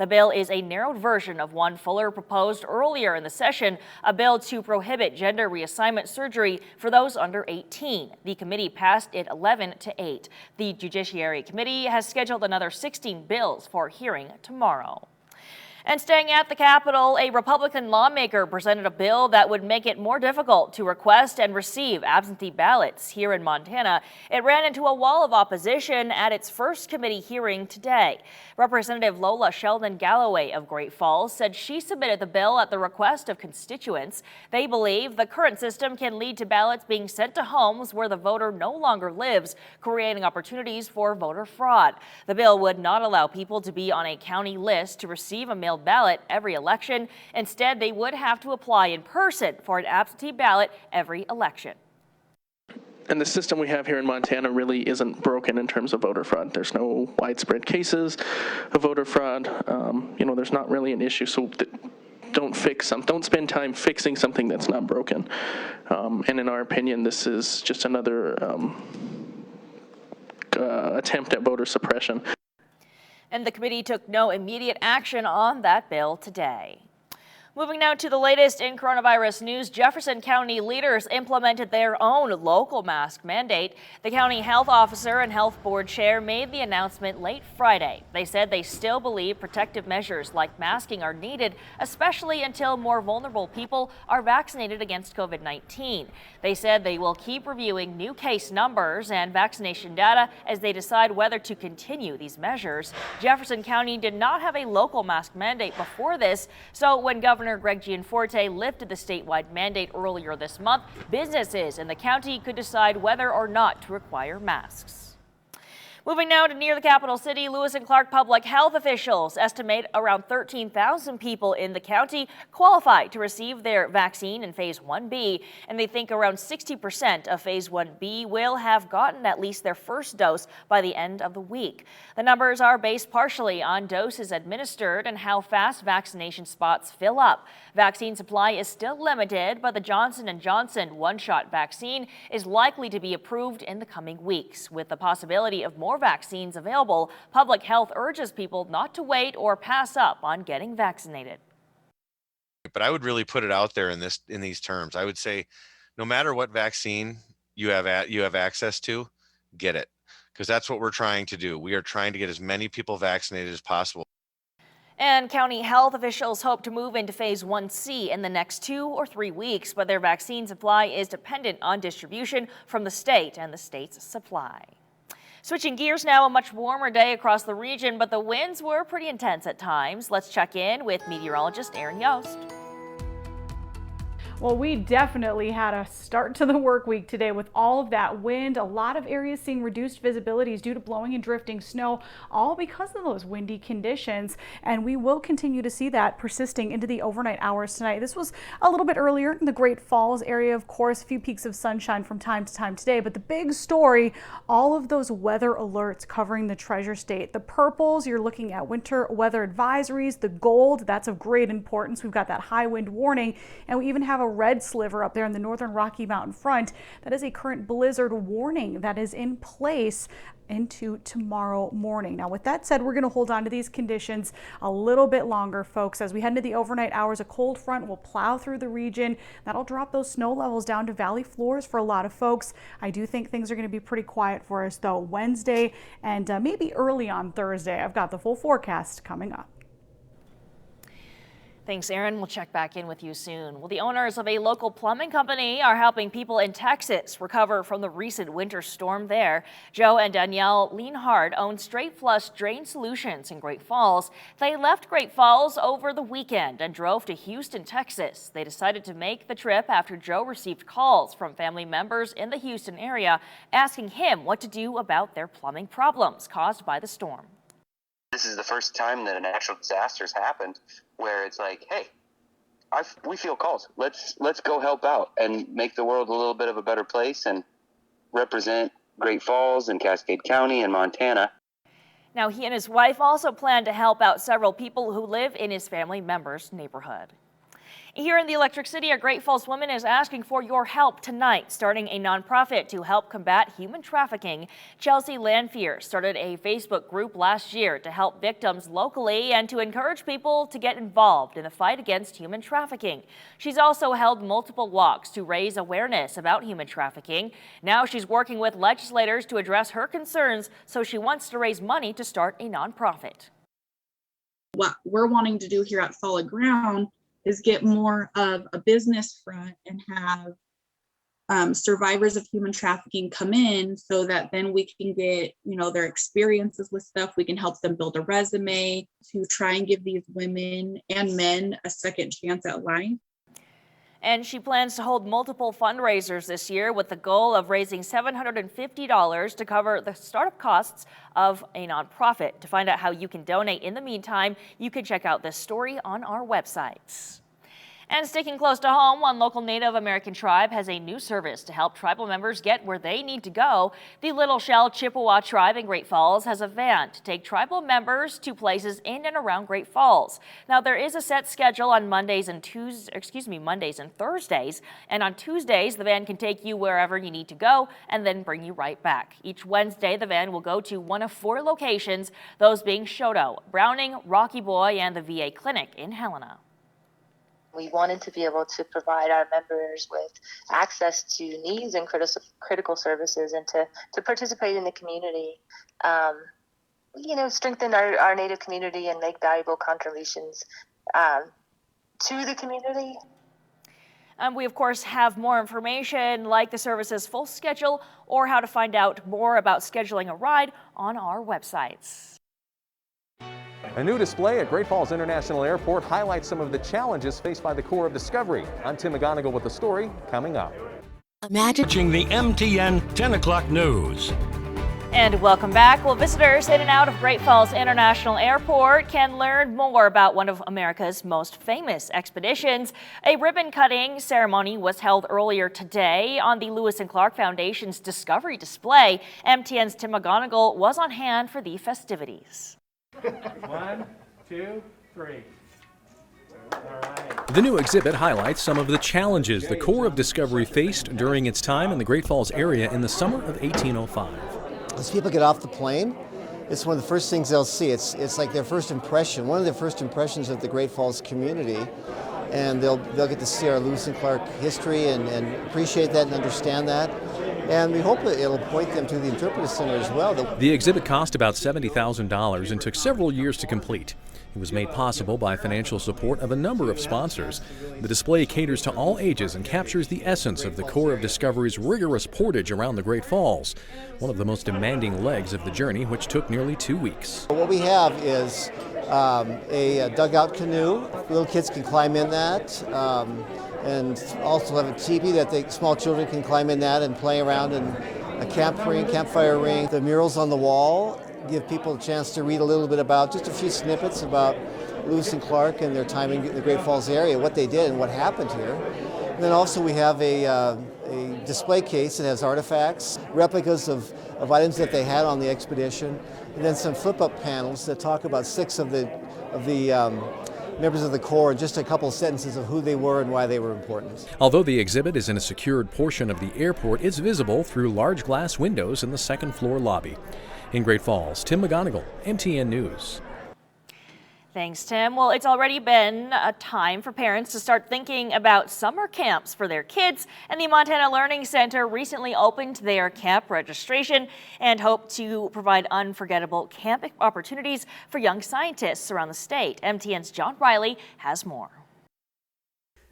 The bill is a narrowed version of one Fuller proposed earlier in the session, a bill to prohibit gender reassignment surgery for those under 18. The committee passed it 11-8. The Judiciary Committee has scheduled another 16 bills for hearing tomorrow. And staying at the Capitol, a Republican lawmaker presented a bill that would make it more difficult to request and receive absentee ballots here in Montana. It ran into a wall of opposition at its first committee hearing today. Representative Lola Sheldon Galloway of Great Falls said she submitted the bill at the request of constituents. They believe the current system can lead to ballots being sent to homes where the voter no longer lives, creating opportunities for voter fraud. The bill would not allow people to be on a county list to receive a mail ballot every election. Instead, they would have to apply in person for an absentee ballot every election. And the system we have here in Montana really isn't broken in terms of voter fraud. There's no widespread cases of voter fraud. There's not really an issue. So don't spend time fixing something that's not broken. And in our opinion, this is just another attempt at voter suppression. And the committee took no immediate action on that bill today. Moving now to the latest in coronavirus news, Jefferson County leaders implemented their own local mask mandate. The county health officer and health board chair made the announcement late Friday. They said they still believe protective measures like masking are needed, especially until more vulnerable people are vaccinated against COVID-19. They said they will keep reviewing new case numbers and vaccination data as they decide whether to continue these measures. Jefferson County did not have a local mask mandate before this, so when Governor Greg Gianforte lifted the statewide mandate earlier this month, businesses in the county could decide whether or not to require masks. Moving now to near the capital city, Lewis and Clark public health officials estimate around 13,000 people in the county qualify to receive their vaccine in Phase 1B, and they think around 60% of Phase 1B will have gotten at least their first dose by the end of the week. The numbers are based partially on doses administered and how fast vaccination spots fill up. Vaccine supply is still limited, but the Johnson & Johnson one-shot vaccine is likely to be approved in the coming weeks. With the possibility of more vaccines available, public health urges people not to wait or pass up on getting vaccinated. But I would really put it out there in these terms. I would say, no matter what vaccine you have access to, get it, because that's what we're trying to do. We are trying to get as many people vaccinated as possible. And county health officials hope to move into Phase 1C in the next 2 or 3 weeks, but their vaccine supply is dependent on distribution from the state and the state's supply. Switching gears now, a much warmer day across the region, but the winds were pretty intense at times. Let's check in with meteorologist Aaron Yost. Well, we definitely had a start to the work week today with all of that wind. A lot of areas seeing reduced visibilities due to blowing and drifting snow, all because of those windy conditions. And we will continue to see that persisting into the overnight hours tonight. This was a little bit earlier in the Great Falls area, of course, a few peaks of sunshine from time to time today. But the big story, all of those weather alerts covering the Treasure State. The purples, you're looking at winter weather advisories. The gold, that's of great importance. We've got that high wind warning, and we even have a red sliver up there in the northern Rocky Mountain front. That is a current blizzard warning that is in place into tomorrow morning. Now, with that said, we're going to hold on to these conditions a little bit longer, folks. As we head into the overnight hours, a cold front will plow through the region. That'll drop those snow levels down to valley floors for a lot of folks. I do think things are going to be pretty quiet for us, though, Wednesday and maybe early on Thursday. I've got the full forecast coming up. Thanks, Aaron. We'll check back in with you soon. Well, the owners of a local plumbing company are helping people in Texas recover from the recent winter storm there. Joe and Danielle Leanhard own Straight Flush Drain Solutions in Great Falls. They left Great Falls over the weekend and drove to Houston, Texas. They decided to make the trip after Joe received calls from family members in the Houston area asking him what to do about their plumbing problems caused by the storm. This is the first time that a natural disaster has happened where it's like, hey, we feel calls. Let's go help out and make the world a little bit of a better place and represent Great Falls and Cascade County and Montana. Now, he and his wife also plan to help out several people who live in his family member's neighborhood. Here in the Electric City, a Great Falls woman is asking for your help tonight, starting a nonprofit to help combat human trafficking. Chelsea Lanphier started a Facebook group last year to help victims locally and to encourage people to get involved in the fight against human trafficking. She's also held multiple walks to raise awareness about human trafficking. Now she's working with legislators to address her concerns, so she wants to raise money to start a nonprofit. What we're wanting to do here at Solid Ground is get more of a business front and have survivors of human trafficking come in, so that then we can get, their experiences with stuff. We can help them build a resume to try and give these women and men a second chance at life. And she plans to hold multiple fundraisers this year with the goal of raising $750 to cover the startup costs of a nonprofit. To find out how you can donate in the meantime, you can check out this story on our websites. And sticking close to home, one local Native American tribe has a new service to help tribal members get where they need to go. The Little Shell Chippewa tribe in Great Falls has a van to take tribal members to places in and around Great Falls. Now, there is a set schedule on Mondays and Thursdays. And on Tuesdays, the van can take you wherever you need to go and then bring you right back. Each Wednesday, the van will go to one of 4 locations, those being Shoto, Browning, Rocky Boy, and the VA Clinic in Helena. We wanted to be able to provide our members with access to needs and critical services, and to participate in the community, strengthen our Native community and make valuable contributions to the community. We, of course, have more information like the service's full schedule or how to find out more about scheduling a ride on our websites. A new display at Great Falls International Airport highlights some of the challenges faced by the Corps of Discovery. I'm Tim McGonigal with the story coming up. Imagine the MTN 10 o'clock news. And welcome back. Well, visitors in and out of Great Falls International Airport can learn more about one of America's most famous expeditions. A ribbon-cutting ceremony was held earlier today on the Lewis and Clark Foundation's Discovery display. MTN's Tim McGonigal was on hand for the festivities. 1, 2, 3. All right. The new exhibit highlights some of the challenges the Corps of Discovery faced during its time in the Great Falls area in the summer of 1805. As people get off the plane, it's one of the first things they'll see. It's like their first impression, one of their first impressions of the Great Falls community. And they'll get to see our Lewis and Clark history and appreciate that and understand that. And we hope that it'll point them to the Interpretive Center as well. The exhibit cost about $70,000 and took several years to complete. It was made possible by financial support of a number of sponsors. The display caters to all ages and captures the essence of the Corps of Discovery's rigorous portage around the Great Falls, one of the most demanding legs of the journey, which took nearly 2 weeks. What we have is a dugout canoe. Little kids can climb in that, and also have a teepee that small children can climb in that and play around, and a campfire ring. The murals on the wall give people a chance to read a little bit about, just a few snippets about Lewis and Clark and their time in the Great Falls area, what they did and what happened here. And then also we have a display case that has artifacts, replicas of items that they had on the expedition, and then some flip-up panels that talk about 6 of the members of the Corps, and just a couple sentences of who they were and why they were important. Although the exhibit is in a secured portion of the airport, it's visible through large glass windows in the second-floor lobby. In Great Falls, Tim McGonigal, MTN News. Thanks, Tim. Well, it's already been a time for parents to start thinking about summer camps for their kids, and the Montana Learning Center recently opened their camp registration and hope to provide unforgettable camp opportunities for young scientists around the state. MTN's John Riley has more.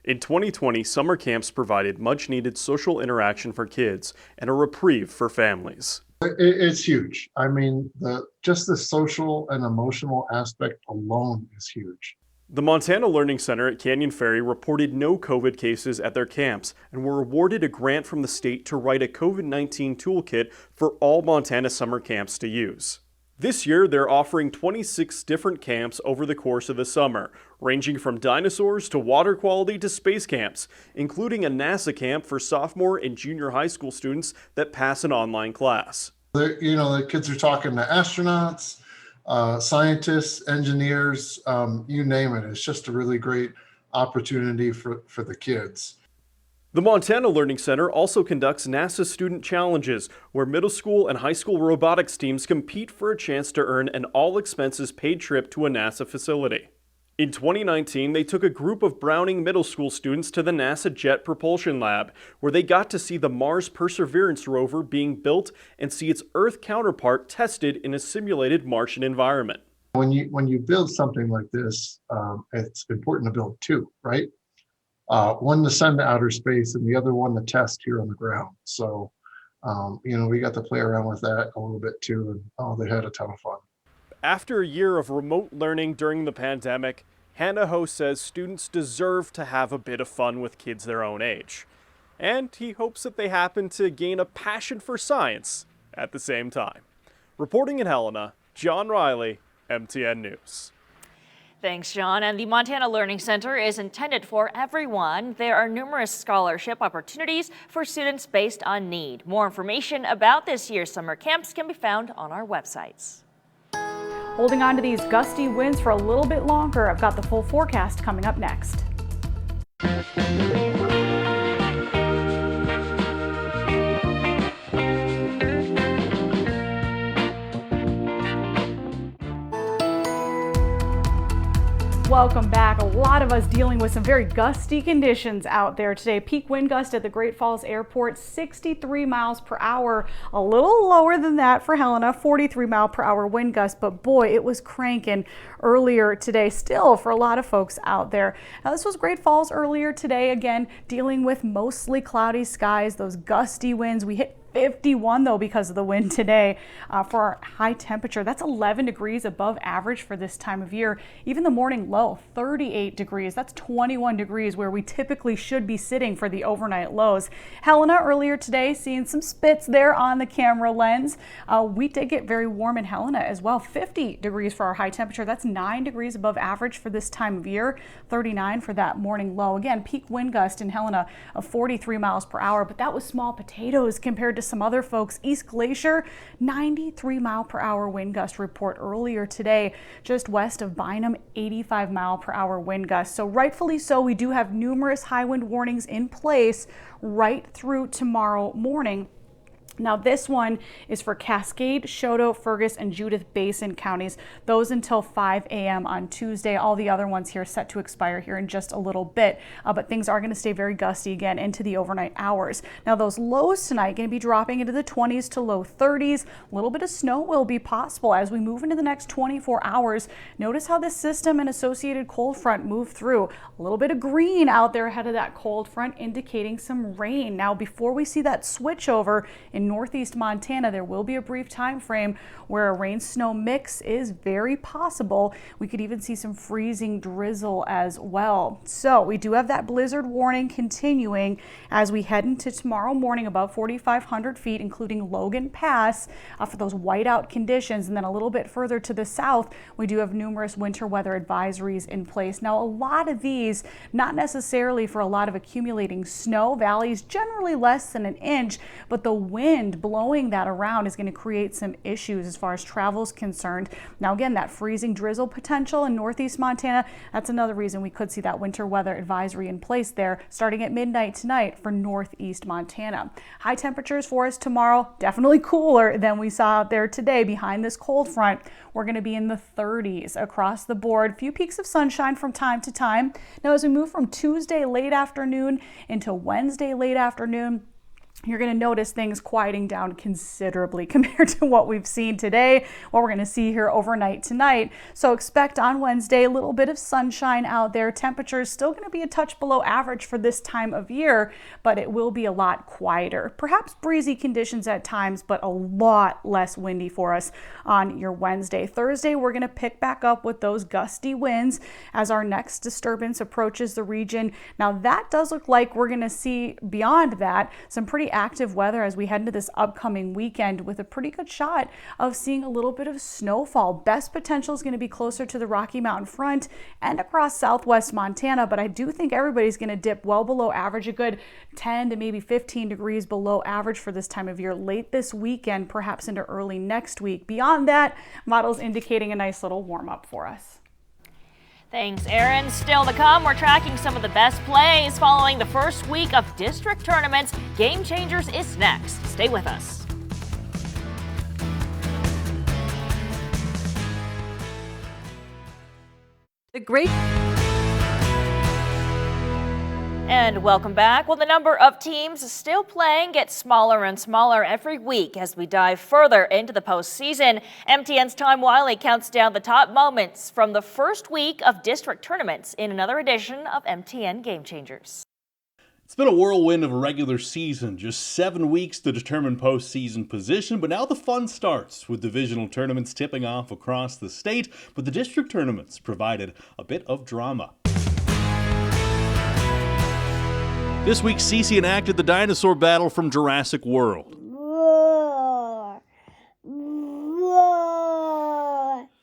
In 2020, summer camps provided much-needed social interaction for kids and a reprieve for families. It's huge. I mean, just the social and emotional aspect alone is huge. The Montana Learning Center at Canyon Ferry reported no COVID cases at their camps and were awarded a grant from the state to write a COVID-19 toolkit for all Montana summer camps to use. This year, they're offering 26 different camps over the course of the summer, ranging from dinosaurs to water quality to space camps, including a NASA camp for sophomore and junior high school students that pass an online class. The kids are talking to astronauts, scientists, engineers, you name it. It's just a really great opportunity for the kids. The Montana Learning Center also conducts NASA Student Challenges, where middle school and high school robotics teams compete for a chance to earn an all-expenses-paid trip to a NASA facility. In 2019, they took a group of Browning Middle School students to the NASA Jet Propulsion Lab, where they got to see the Mars Perseverance rover being built and see its Earth counterpart tested in a simulated Martian environment. When you build something like this, it's important to build two, right? One to send to outer space and the other one to test here on the ground. So, we got to play around with that a little bit too, and they had a ton of fun. After a year of remote learning during the pandemic, Hannah Ho says students deserve to have a bit of fun with kids their own age. And he hopes that they happen to gain a passion for science at the same time. Reporting in Helena, John Riley, MTN News. Thanks, John. And the Montana Learning Center is intended for everyone. There are numerous scholarship opportunities for students based on need. More information about this year's summer camps can be found on our websites. Holding on to these gusty winds for a little bit longer. I've got the full forecast coming up next. Welcome back. A lot of us dealing with some very gusty conditions out there today. Peak wind gust at the Great Falls Airport, 63 miles per hour. A little lower than that for Helena, 43 mile per hour wind gust. But boy, it was cranking earlier today still for a lot of folks out there. Now this was Great Falls earlier today. Again, dealing with mostly cloudy skies, those gusty winds. We hit 51 though because of the wind today for our high temperature. That's 11 degrees above average for this time of year. Even the morning low, 38 degrees. That's 21 degrees where we typically should be sitting for the overnight lows. Helena earlier today seeing some spits there on the camera lens. We did get very warm in Helena as well. 50 degrees for our high temperature. That's 9 degrees above average for this time of year. 39 for that morning low. Again, peak wind gust in Helena of 43 miles per hour, but that was small potatoes compared to some other folks. East Glacier, 93 mile per hour wind gust report earlier today, just west of Bynum, 85 mile per hour wind gusts. So rightfully so, we do have numerous high wind warnings in place right through tomorrow morning. Now this one is for Cascade, Choteau, Fergus, and Judith Basin counties. Those until 5 a.m. on Tuesday. All the other ones here set to expire here in just a little bit. But things are going to stay very gusty again into the overnight hours. Now those lows tonight going to be dropping into the 20s to low 30s. A little bit of snow will be possible as we move into the next 24 hours. Notice how this system and associated cold front move through. A little bit of green out there ahead of that cold front indicating some rain. Now before we see that switch over in northeast Montana, there will be a brief time frame where a rain-snow mix is very possible. We could even see some freezing drizzle as well. So we do have that blizzard warning continuing as we head into tomorrow morning above 4,500 feet, including Logan Pass for those whiteout conditions. And then a little bit further to the south, we do have numerous winter weather advisories in place. Now, a lot of these, not necessarily for a lot of accumulating snow, valleys generally less than an inch, but the wind blowing that around is going to create some issues as far as travel is concerned. Now again, that freezing drizzle potential in northeast Montana, that's another reason we could see that winter weather advisory in place there starting at midnight tonight for northeast Montana. High temperatures for us tomorrow, definitely cooler than we saw out there today behind this cold front. We're going to be in the 30s across the board. Few peaks of sunshine from time to time. Now as we move from Tuesday late afternoon into Wednesday late afternoon, you're going to notice things quieting down considerably compared to what we've seen today, what we're going to see here overnight tonight. So expect on Wednesday a little bit of sunshine out there. Temperatures still going to be a touch below average for this time of year, but it will be a lot quieter. Perhaps breezy conditions at times, but a lot less windy for us on your Wednesday. Thursday, we're going to pick back up with those gusty winds as our next disturbance approaches the region. Now that does look like we're going to see beyond that some pretty active weather as we head into this upcoming weekend with a pretty good shot of seeing a little bit of snowfall. Best potential is going to be closer to the Rocky Mountain front and across southwest Montana, but I do think everybody's going to dip well below average, a good 10 to maybe 15 degrees below average for this time of year late this weekend, perhaps into early next week. Beyond that, models indicating a nice little warm up for us. Thanks, Aaron. Still to come, we're tracking some of the best plays following the first week of district tournaments. Game Changers is next. Stay with us. And welcome back. Well, the number of teams still playing gets smaller and smaller every week as we dive further into the postseason. MTN's Tom Wiley counts down the top moments from the first week of district tournaments in another edition of MTN Game Changers. It's been a whirlwind of a regular season, just 7 weeks to determine postseason position, but now the fun starts with divisional tournaments tipping off across the state, but the district tournaments provided a bit of drama. This week, CC enacted the dinosaur battle from Jurassic World.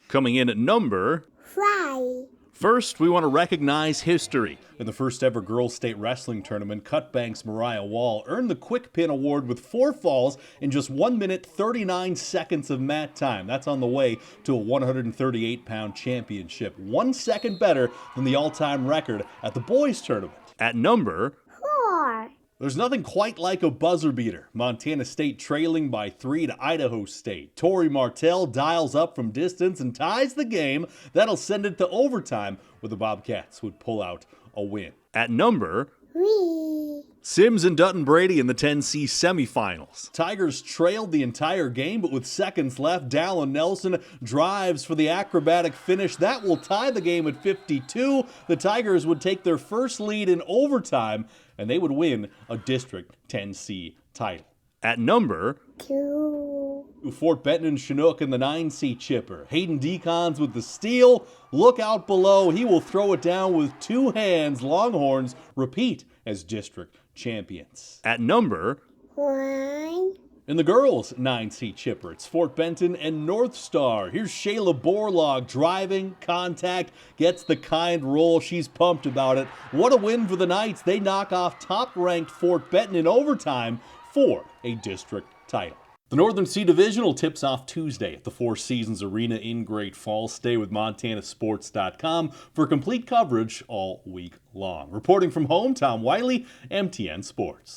Coming in at number 5. First, we want to recognize history. In the first ever girls state wrestling tournament, Cutbank's Mariah Wall earned the Quick Pin Award with 4 falls in just 1 minute 39 seconds of mat time. That's on the way to a 138-pound championship, 1 second better than the all-time record at the boys tournament. At number 4. There's nothing quite like a buzzer beater. Montana State trailing by 3 to Idaho State. Tori Martell dials up from distance and ties the game. That'll send it to overtime, where the Bobcats would pull out a win. At number 3. Sims and Dutton Brady in the 10C semifinals. Tigers trailed the entire game, but with seconds left, Dallin Nelson drives for the acrobatic finish. That will tie the game at 52. The Tigers would take their first lead in overtime, and they would win a District 10C title. At number 2. Fort Benton and Chinook in the 9C chipper. Hayden Decons with the steal. Look out below. He will throw it down with 2 hands. Longhorns repeat as district champions. At number 1. In the girls' 9C chipper, it's Fort Benton and North Star. Here's Shayla Borlaug driving, contact, gets the kind roll. She's pumped about it. What a win for the Knights. They knock off top-ranked Fort Benton in overtime for a district title. The Northern C Divisional tips off Tuesday at the Four Seasons Arena in Great Falls. Stay with MontanaSports.com for complete coverage all week long. Reporting from home, Tom Wiley, MTN Sports.